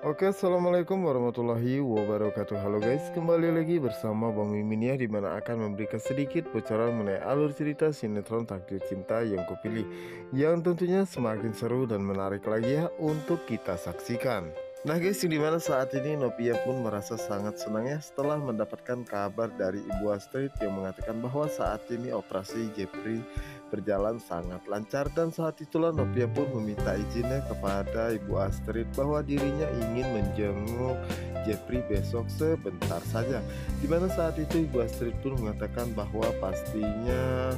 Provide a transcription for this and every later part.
Oke, assalamualaikum warahmatullahi wabarakatuh. Halo guys, kembali lagi bersama Bang Mimin ya, dimana akan memberikan sedikit bocoran mengenai alur cerita sinetron Takdir Cinta yang kupilih, yang tentunya semakin seru dan menarik lagi ya untuk kita saksikan. Nah guys, di mana saat ini Novia pun merasa sangat senang ya setelah mendapatkan kabar dari Ibu Astrid yang mengatakan bahwa saat ini operasi Jepri berjalan sangat lancar, dan saat itulah Novia pun meminta izinnya kepada Ibu Astrid bahwa dirinya ingin menjenguk Jepri besok sebentar saja. Dimana saat itu Ibu Astrid pun mengatakan bahwa pastinya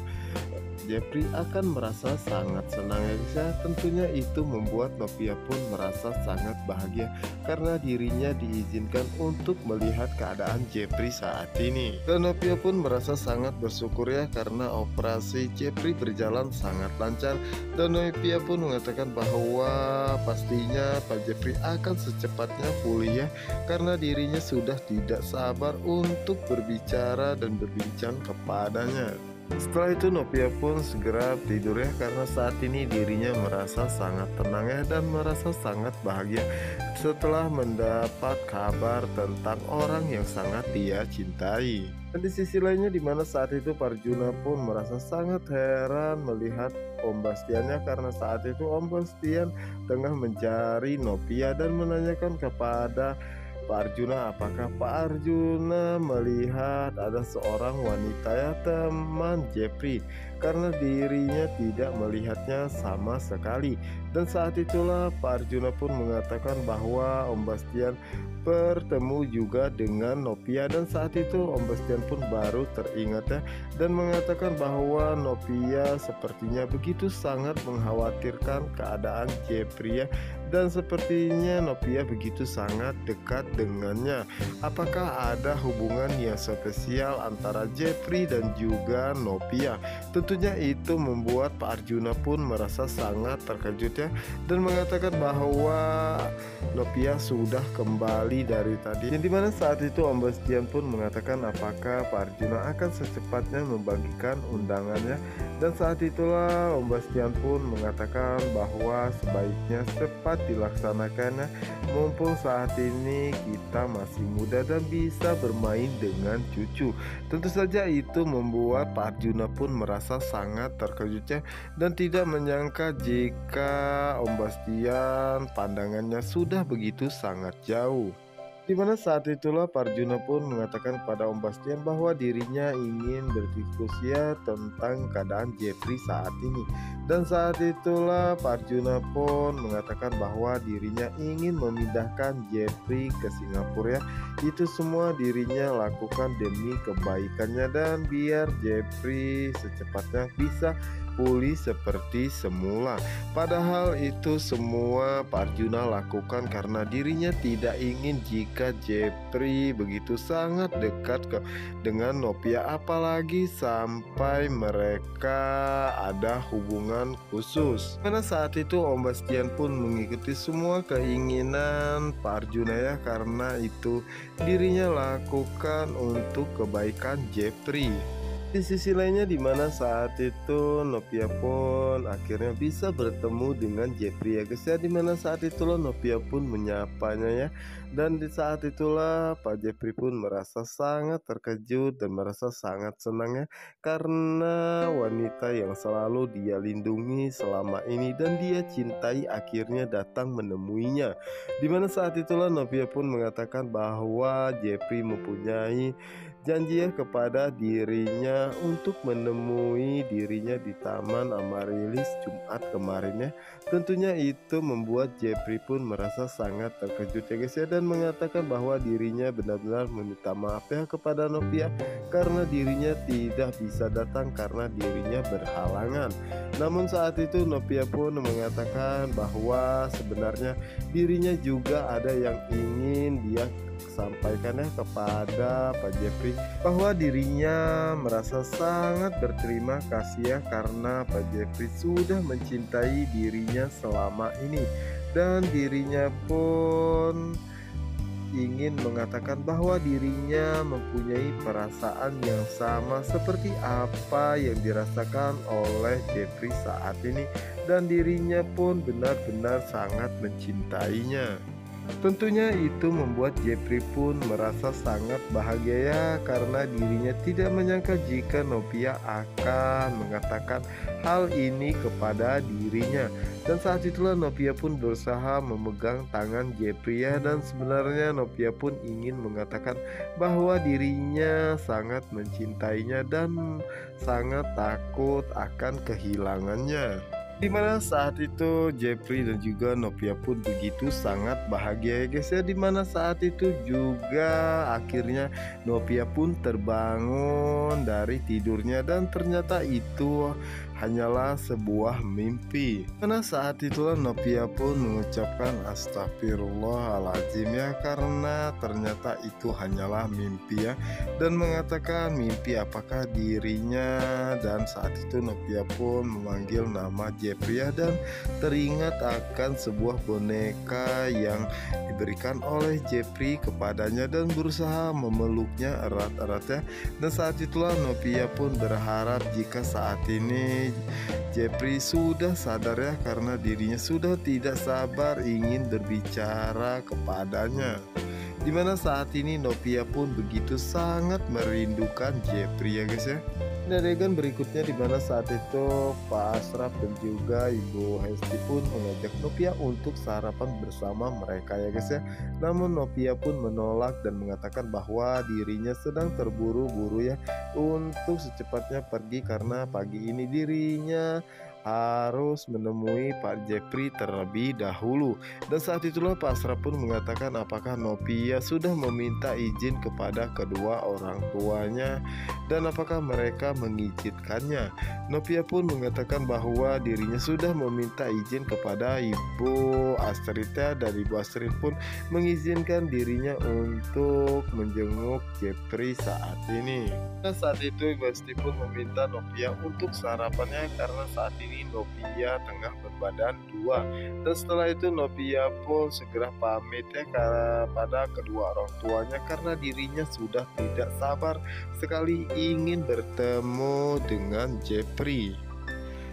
Jepri akan merasa sangat senang ya guys ya. Tentunya itu membuat Novia pun merasa sangat bahagia karena dirinya diizinkan untuk melihat keadaan Jepri saat ini. Dan Novia pun merasa sangat bersyukur ya karena operasi Jepri berjalan sangat lancar. Dan Novia pun mengatakan bahwa pastinya Pak Jepri akan secepatnya pulih ya, karena dirinya sudah tidak sabar untuk berbicara dan berbincang kepadanya. Setelah itu Novia pun segera tidur ya, karena saat ini dirinya merasa sangat tenang ya dan merasa sangat bahagia setelah mendapat kabar tentang orang yang sangat dia cintai. Dan di sisi lainnya, dimana saat itu Parjuna pun merasa sangat heran melihat Om Bastiannya, karena saat itu Om Bastian tengah mencari Novia dan menanyakan kepada Pak Arjuna, apakah Pak Arjuna melihat ada seorang wanita ya teman Jepri, karena dirinya tidak melihatnya sama sekali. Dan saat itulah Pak Arjuna pun mengatakan bahwa Om Bastian bertemu juga dengan Novia, dan saat itu Om Bastian pun baru teringat ya, dan mengatakan bahwa Novia sepertinya begitu sangat mengkhawatirkan keadaan Jepri ya, dan sepertinya Novia begitu sangat dekat dengannya. Apakah ada hubungan yang spesial antara Jepri dan juga Novia? Tentunya itu membuat Pak Arjuna pun merasa sangat terkejut ya, dan mengatakan bahwa Novia sudah kembali dari tadi. Yang dimana saat itu Om Bastian pun mengatakan apakah Pak Arjuna akan secepatnya membagikan undangannya. Dan saat itulah Om Bastian pun mengatakan bahwa sebaiknya cepat dilaksanakannya, mumpung saat ini kita masih muda dan bisa bermain dengan cucu. Tentu saja itu membuat Pak Arjuna pun merasa sangat terkejut ya, dan tidak menyangka jika Om Bastian pandangannya sudah begitu sangat jauh. Dimana saat itulah Parjuna pun mengatakan kepada Om Bastian bahwa dirinya ingin berdiskusi ya tentang keadaan Jepri saat ini. Dan saat itulah Parjuna pun mengatakan bahwa dirinya ingin memindahkan Jepri ke Singapura ya. Itu semua dirinya lakukan demi kebaikannya dan biar Jepri secepatnya bisa pulih seperti semula. Padahal itu semua Pak Arjuna lakukan karena dirinya tidak ingin jika Jepri begitu sangat dekat dengan Novia, apalagi sampai mereka ada hubungan khusus. Karena saat itu Om Bastian pun mengikuti semua keinginan Pak Arjuna ya, karena itu dirinya lakukan untuk kebaikan Jepri. Di sisi lainnya, dimana saat itu Novia pun akhirnya bisa bertemu dengan Jepri ya guys ya, dimana saat itulah Novia pun menyapanya ya, dan di saat itulah Pak Jepri pun merasa sangat terkejut dan merasa sangat senang ya, karena wanita yang selalu dia lindungi selama ini dan dia cintai akhirnya datang menemuinya. Dimana saat itulah Novia pun mengatakan bahwa Jepri mempunyai janji ya kepada dirinya untuk menemui dirinya di Taman Amarilis Jumat kemarin ya. Tentunya itu membuat Jepri pun merasa sangat terkejut ya guys ya, dan mengatakan bahwa dirinya benar-benar meminta maaf ya kepada Novia karena dirinya tidak bisa datang karena dirinya berhalangan. Namun saat itu Novia pun mengatakan bahwa sebenarnya dirinya juga ada yang ingin dia sampaikannya kepada Pak Jepri, bahwa dirinya merasa sangat berterima kasih ya karena Pak Jepri sudah mencintai dirinya selama ini, dan dirinya pun ingin mengatakan bahwa dirinya mempunyai perasaan yang sama seperti apa yang dirasakan oleh Jepri saat ini, dan dirinya pun benar-benar sangat mencintainya. Tentunya itu membuat Jepri pun merasa sangat bahagia ya, karena dirinya tidak menyangka jika Novia akan mengatakan hal ini kepada dirinya. Dan saat itulah Novia pun berusaha memegang tangan Jepri ya, dan sebenarnya Novia pun ingin mengatakan bahwa dirinya sangat mencintainya dan sangat takut akan kehilangannya. Di mana saat itu Jepri dan juga Novia pun begitu sangat bahagia ya guys ya, dimana saat itu juga akhirnya Novia pun terbangun dari tidurnya dan ternyata itu hanyalah sebuah mimpi. Karena saat itulah Novia pun mengucapkan astagfirullahaladzim ya, karena ternyata itu hanyalah mimpi ya, dan mengatakan mimpi apakah dirinya. Dan saat itu Novia pun memanggil nama Jepri ya, dan teringat akan sebuah boneka yang diberikan oleh Jepri kepadanya dan berusaha memeluknya erat-erat ya. Dan saat itulah Novia pun berharap jika saat ini Jepri sudah sadar ya, karena dirinya sudah tidak sabar ingin berbicara kepadanya. Dimana saat ini Novia pun begitu sangat merindukan Jepri ya guys ya. Dan adegan berikutnya dimana saat itu Pak Asraf dan juga Ibu Hesti pun mengajak Novia untuk sarapan bersama mereka ya guys ya. Namun Novia pun menolak dan mengatakan bahwa dirinya sedang terburu-buru ya untuk secepatnya pergi, karena pagi ini dirinya harus menemui Pak Jepri terlebih dahulu. Dan saat itulah Pak Asraf pun mengatakan apakah Novia sudah meminta izin kepada kedua orang tuanya dan apakah mereka mengizinkannya. Novia pun mengatakan bahwa dirinya sudah meminta izin kepada Ibu Astrid ya, dan Ibu Astrid pun mengizinkan dirinya untuk menjenguk Jepri saat ini. Dan saat itu Ibu Astrid pun meminta Novia untuk sarapannya, karena saat ini Novia tengah berbadan dua. Dan setelah itu Novia pun segera pamit ya pada kedua orang tuanya, karena dirinya sudah tidak sabar sekali ingin bertemu dengan Jepri.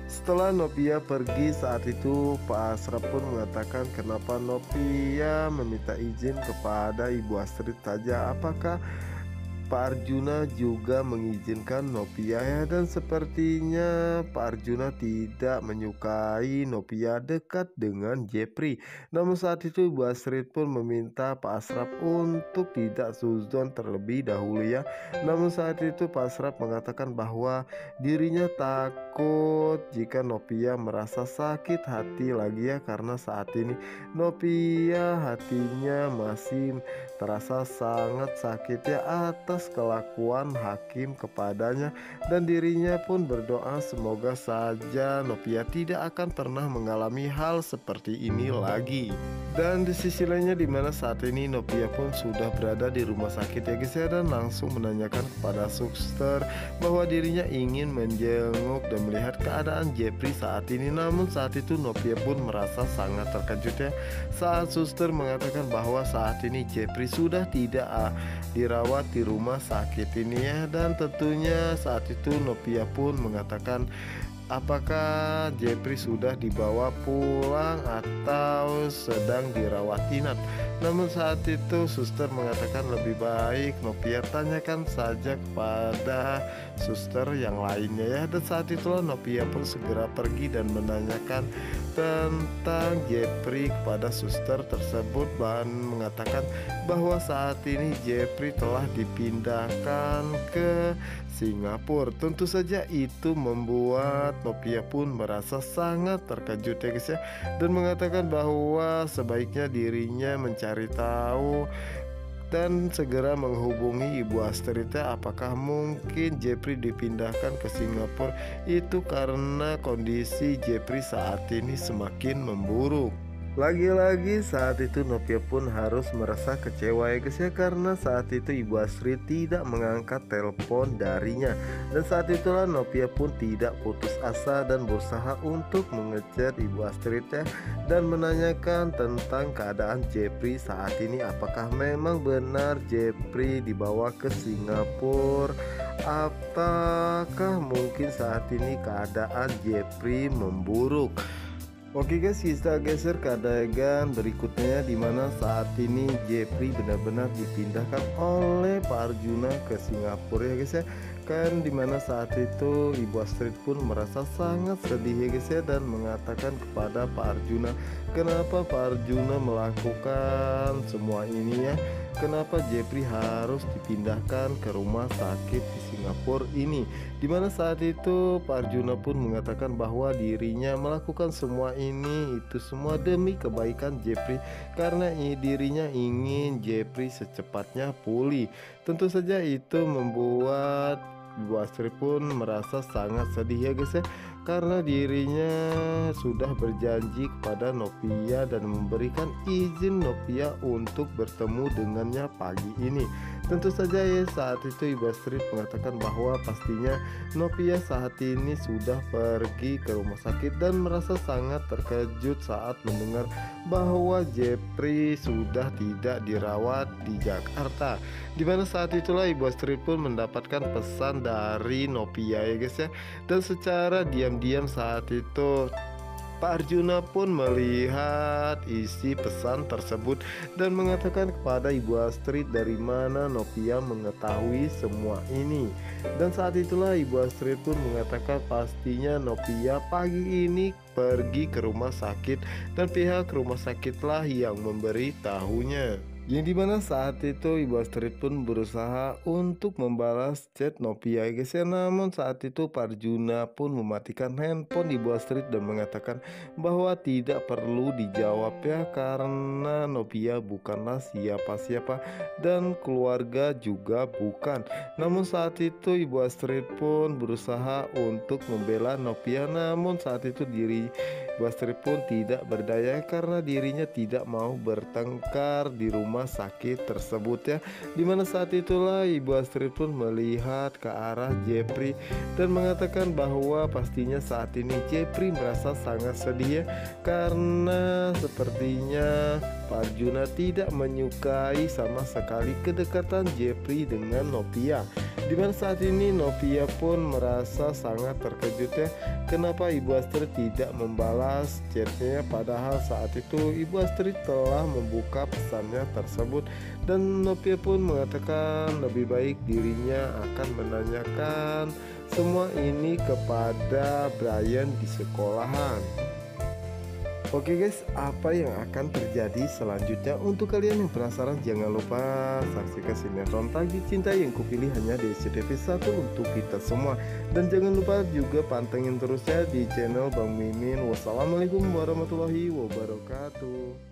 Setelah Novia pergi saat itu Pak Asraf pun mengatakan kenapa Novia meminta izin kepada Ibu Astrid saja, apakah Pak Arjuna juga mengizinkan Novia ya, dan sepertinya Pak Arjuna tidak menyukai Novia dekat dengan Jepri. Namun saat itu Ibu Astrid pun meminta Pak Asraf untuk tidak suzon terlebih dahulu ya. Namun saat itu Pak Asraf mengatakan bahwa dirinya takut jika Novia merasa sakit hati lagi ya, karena saat ini Novia hatinya masih terasa sangat sakit ya atas kelakuan hakim kepadanya, dan dirinya pun berdoa semoga saja Novia tidak akan pernah mengalami hal seperti ini lagi. Dan di sisi lainnya dimana saat ini Novia pun sudah berada di rumah sakit ya guys ya, dan langsung menanyakan kepada suster bahwa dirinya ingin menjenguk dan melihat keadaan Jepri saat ini. Namun saat itu Novia pun merasa sangat terkejut ya saat suster mengatakan bahwa saat ini Jepri sudah tidak dirawat di rumah sakit ini ya. Dan tentunya saat itu Novia pun mengatakan apakah Jepri sudah dibawa pulang atau sedang dirawat inap. Namun saat itu suster mengatakan lebih baik Novia tanyakan saja kepada suster yang lainnya ya. Dan saat itulah Novia pun segera pergi dan menanyakan tentang Jepri kepada suster tersebut, dan mengatakan bahwa saat ini Jepri telah dipindahkan ke Singapura. Tentu saja itu membuat Novia pun merasa sangat terkejut ya guys ya, dan mengatakan bahwa sebaiknya dirinya mencari tahu dan segera menghubungi Ibu Astrid apakah mungkin Jepri dipindahkan ke Singapura itu karena kondisi Jepri saat ini semakin memburuk. Lagi-lagi saat itu Novia pun harus merasa kecewa ya guys ya, karena saat itu Ibu Astrid tidak mengangkat telepon darinya. Dan saat itulah Novia pun tidak putus asa dan berusaha untuk mengechat Ibu Astrid ya, dan menanyakan tentang keadaan Jepri saat ini, apakah memang benar Jepri dibawa ke Singapura, apakah mungkin saat ini keadaan Jepri memburuk. Oke guys, kita geser ke adegan berikutnya di mana saat ini Jeffrey benar-benar dipindahkan oleh Pak Arjuna ke Singapura ya guys ya. Kan dimana saat itu Ibu Astrid pun merasa sangat sedih ya guys ya, dan mengatakan kepada Pak Arjuna, kenapa Pak Arjuna melakukan semua ini ya? Kenapa Jeffrey harus dipindahkan ke rumah sakit di Singapura ini? Dimana saat itu Pak Arjuna pun mengatakan bahwa dirinya melakukan semua ini itu semua demi kebaikan Jeffrey, karena dirinya ingin Jeffrey secepatnya pulih. Tentu saja itu membuat Ibu Astrid pun merasa sangat sedih ya guys ya, karena dirinya sudah berjanji kepada Novia dan memberikan izin Novia untuk bertemu dengannya pagi ini. Tentu saja ya saat itu Ibu Astrid mengatakan bahwa pastinya Novia saat ini sudah pergi ke rumah sakit dan merasa sangat terkejut saat mendengar bahwa Jeffrey sudah tidak dirawat di Jakarta. Dimana saat itulah Ibu Astrid pun mendapatkan pesan dari Novia ya guys ya, dan secara diam-diam saat itu Pak Arjuna pun melihat isi pesan tersebut dan mengatakan kepada Ibu Astrid dari mana Novia mengetahui semua ini. Dan saat itulah Ibu Astrid pun mengatakan pastinya Novia pagi ini pergi ke rumah sakit dan pihak rumah sakitlah yang memberitahunya. Yang dimana saat itu Ibu Astrid pun berusaha untuk membalas chat Novia guys ya, namun saat itu Pak Arjuna pun mematikan handphone Ibu Astrid dan mengatakan bahwa tidak perlu dijawab ya, karena Novia bukanlah siapa-siapa dan keluarga juga bukan. Namun saat itu Ibu Astrid pun berusaha untuk membela Novia, namun saat itu Ibu Astrid pun tidak berdaya karena dirinya tidak mau bertengkar di rumah sakit tersebut ya. Dimana saat itulah Ibu Astrid pun melihat ke arah Jeffrey dan mengatakan bahwa pastinya saat ini Jeffrey merasa sangat sedih ya, karena sepertinya Pak Arjuna tidak menyukai sama sekali kedekatan Jeffrey dengan Novia. Dimana saat ini Novia pun merasa sangat terkejut ya, kenapa Ibu Astrid tidak membalas chatnya, padahal saat itu Ibu Astrid telah membuka pesannya tersebut. Dan Novia pun mengatakan lebih baik dirinya akan menanyakan semua ini kepada Brian di sekolahan. Oke guys, apa yang akan terjadi selanjutnya? Untuk kalian yang penasaran, jangan lupa saksikan sinetron Tagih Cinta yang kupilih hanya di SCTV 1 untuk kita semua. Dan jangan lupa juga pantengin terusnya di channel Bang Mimin. Wassalamualaikum warahmatullahi wabarakatuh.